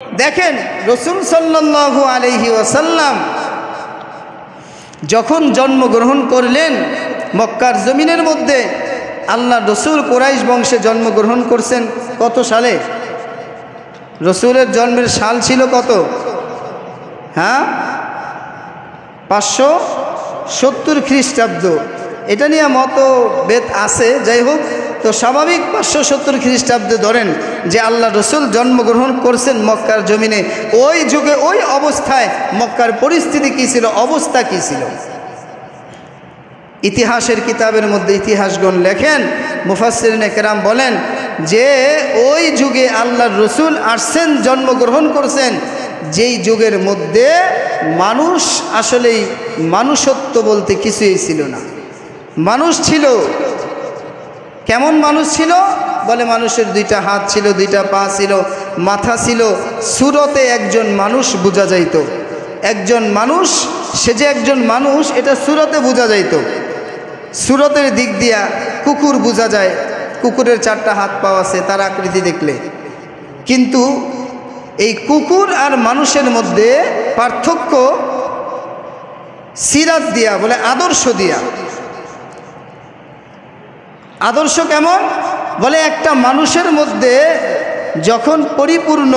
দেখেন রাসূল সাল্লাল্লাহু আলাইহি ওয়াসাল্লাম যখন জন্মগ্রহণ করলেন মক্কার জমিনের মধ্যে, আল্লাহ রসুল কুরাইশ বংশে জন্মগ্রহণ করছেন কত সালে? রসুলের জন্মের সাল ছিল কত? হ্যাঁ, 570 খ্রিস্টাব্দ। এটা নিয়ে মতভেদ আছে, যাই হোক। তো স্বাভাবিক 570 খ্রিস্টাব্দে ধরেন যে আল্লাহ রসুল জন্মগ্রহণ করছেন মক্কার জমিনে। ওই যুগে ওই অবস্থায় মক্কার পরিস্থিতি কী ছিল, অবস্থা কী ছিল? ইতিহাসের কিতাবের মধ্যে ইতিহাসগণ লেখেন, মুফাসসিরিনে কেরাম বলেন যে ওই যুগে আল্লাহর রসুল আসছেন, জন্মগ্রহণ করছেন যেই যুগের মধ্যে মানুষ আসলেই মানুষত্ব বলতে কিছুই ছিল না। মানুষ ছিল কেমন মানুষ ছিল? বলে মানুষের 2টা হাত ছিল, 2টা পা ছিল, মাথা ছিল। সুরতে একজন মানুষ বোঝা যাইত, একজন মানুষ, সে যে একজন মানুষ এটা সুরতে বোঝা যাইত। সুরতের দিক দিয়া কুকুর বোঝা যায়, কুকুরের 4টা হাত পা আছে তার আকৃতি দেখলে। কিন্তু এই কুকুর আর মানুষের মধ্যে পার্থক্য সিরাত দিয়া, বলে আদর্শ দিয়া। আদর্শ কেমন? বলে একটা মানুষের মধ্যে যখন পরিপূর্ণ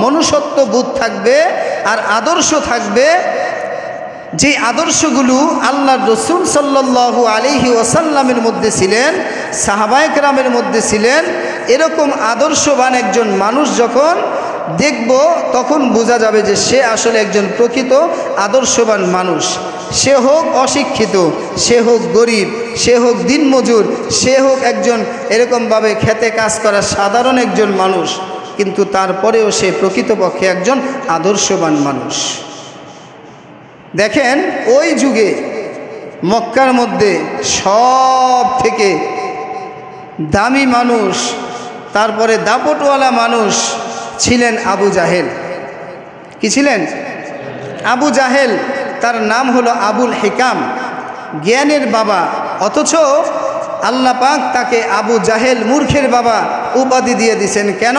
মনুষ্যত্ব বোধ থাকবে আর আদর্শ থাকবে, যে আদর্শগুলো আল্লাহর রসুল সাল্লাল্লাহু আলাইহি ওয়াসাল্লামের মধ্যে ছিলেন, সাহাবায়ে কেরামের মধ্যে ছিলেন, এরকম আদর্শবান একজন মানুষ যখন দেখব তখন বোঝা যাবে যে সে আসলে একজন প্রকৃত আদর্শবান মানুষ। সে হোক অশিক্ষিত, সে হোক গরিব, সে হোক দিনমজুর, সে হোক একজন এরকমভাবে খেতে কাজ করা সাধারণ একজন মানুষ, কিন্তু তারপরেও সে প্রকৃতপক্ষে একজন আদর্শবান মানুষ। দেখেন ওই যুগে মক্কার মধ্যে সব থেকে দামি মানুষ, তারপরে দাপটওয়ালা মানুষ ছিলেন আবু জাহেল। কি ছিলেন? আবু জাহেল। তার নাম হলো আবুল হিকাম, জ্ঞানের বাবা। অথচ আল্লাহ পাক তাকে আবু জাহেল, মূর্খের বাবা উপাধি দিয়ে দিয়েছেন। কেন?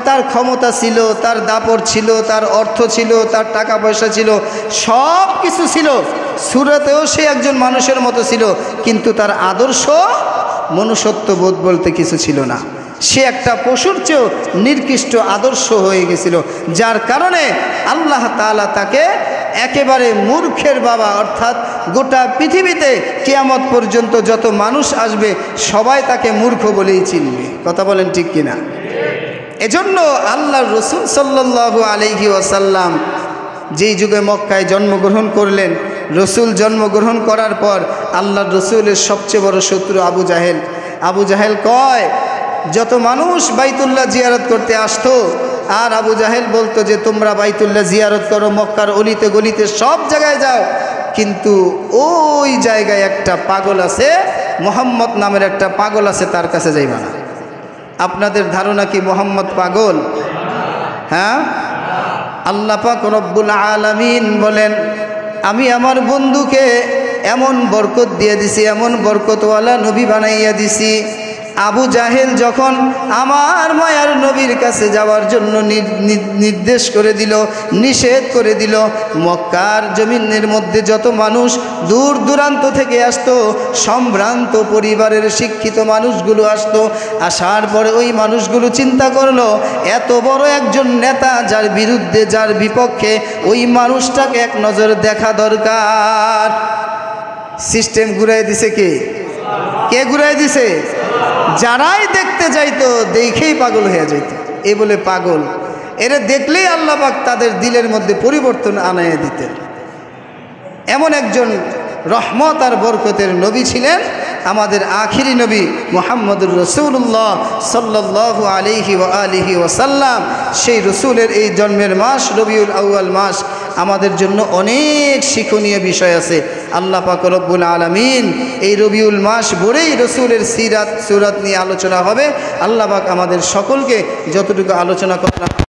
তার ক্ষমতা ছিল, তার দাপট ছিল, তার অর্থ ছিল, তার টাকা পয়সা ছিল, সব কিছু ছিল। সুরতেও সে একজন মানুষের মতো ছিল, কিন্তু তার আদর্শ মনুষ্যত্ববোধ বলতে কিছু ছিল না। সে একটা পশুর চেয়েও নিকৃষ্ট আদর্শ হয়ে গেছিল, যার কারণে আল্লাহ তাআলা তাকে একেবারে মূর্খের বাবা, অর্থাৎ গোটা পৃথিবীতে কিয়ামত পর্যন্ত যত মানুষ আসবে সবাই তাকে মূর্খ বলেই চিনবে। কথা বলেন ঠিক কিনা? এজন্য আল্লাহর রসুল সাল্লাল্লাহু আলাইহি ওয়াসাল্লাম যেই যুগে মক্কায় জন্মগ্রহণ করলেন, রসুল জন্মগ্রহণ করার পর আল্লাহর রসুলের সবচেয়ে বড় শত্রু আবু জাহেল। আবু জাহেল কয়, যত মানুষ বাইতুল্লাহ জিয়ারত করতে আসতো, আর আবু জাহেল বলতো যে তোমরা বাইতুল্লাহ জিয়ারত করো, মক্কার অলিতে গলিতে সব জায়গায় যাও, কিন্তু ওই জায়গায় একটা পাগল আছে, মুহাম্মদ নামের একটা পাগল আছে, তার কাছে যাইবা না। আপনাদের ধারণা কি মুহাম্মদ পাগল? হ্যাঁ, আল্লাহ পাক রব্বুল আলামিন বলেন, আমি আমার বন্ধুকে এমন বরকত দিয়ে দিছি, এমন বরকতওয়ালা নবী বানাইয়া দিছি। আবু জাহেল যখন আমার মায়ার নবীর কাছে যাওয়ার জন্য নির্দেশ করে দিল, নিষেধ করে দিল, মক্কার জমিনের মধ্যে যত মানুষ দূর দূরান্ত থেকে আসতো, সম্ভ্রান্ত পরিবারের শিক্ষিত মানুষগুলো আসতো। আসার পরে ওই মানুষগুলো চিন্তা করলো, এত বড় একজন নেতা, যার বিরুদ্ধে, যার বিপক্ষে, ওই মানুষটাকে এক নজর দেখা দরকার। সিস্টেম ঘুরাই দিছে কে? কে ঘুরাই দিছে? যারাই দেখতে যাইতো দেখেই পাগল হয়ে যাইত। এই বলে পাগল, এরা দেখলেই আল্লাহ পাক তাদের দিলের মধ্যে পরিবর্তন আনাইয়া দিতেন। এমন একজন রহমত আর বরকতের নবী ছিলেন আমাদের আখিরি নবী মুহাম্মদুর রাসূলুল্লাহ সাল্লাল্লাহু আলাইহি ওয়া আলিহি ওয়াসাল্লাম। সেই রসুলের এই জন্মের মাস রবিউল আউয়াল মাস আমাদের জন্য অনেক শিক্ষণীয় বিষয় আছে। আল্লাহ পাক রব্বুল আলামিন এই রবিউল মাস ভরেই রসুলের সিরাত সুরাত নিয়ে আলোচনা হবে। আল্লাহ পাক আমাদের সকলকে যতটুকু আলোচনা করলাম